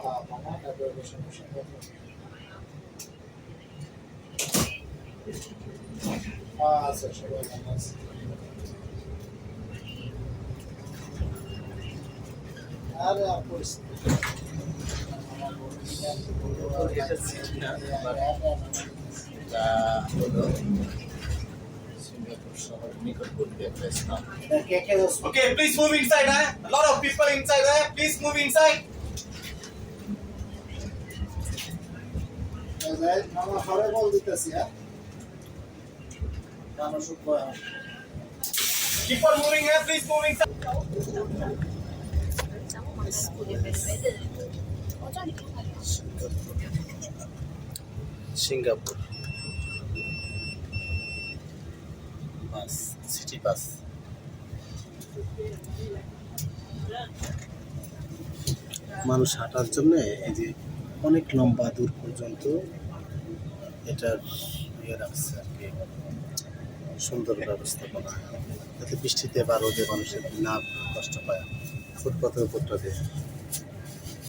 হ্যাঁ মামা তারপরে বসে বসে কথা আচ্ছা সবাই ভালো আছে আরে আর পরিস্থিতি সিঙ্গাপুর শহর নিকটবর্তী একটা স্থান Okay, please move inside. A lot of people inside. Please move inside. মামা ঘরে বল দিতেছি হ্যাঁ আমার শুভ Keep on moving. Please move inside. Singapore bus city bus মানুষ হাঁটার জন্য এই যে অনেক লম্বা দূর পর্যন্ত এটার ইয়ে রাখছে আর কি সুন্দর ব্যবস্থাপনা যাতে বৃষ্টিতে বা রোদে মানুষের না কষ্ট পায় ফুটপাতের উপরটা দিয়ে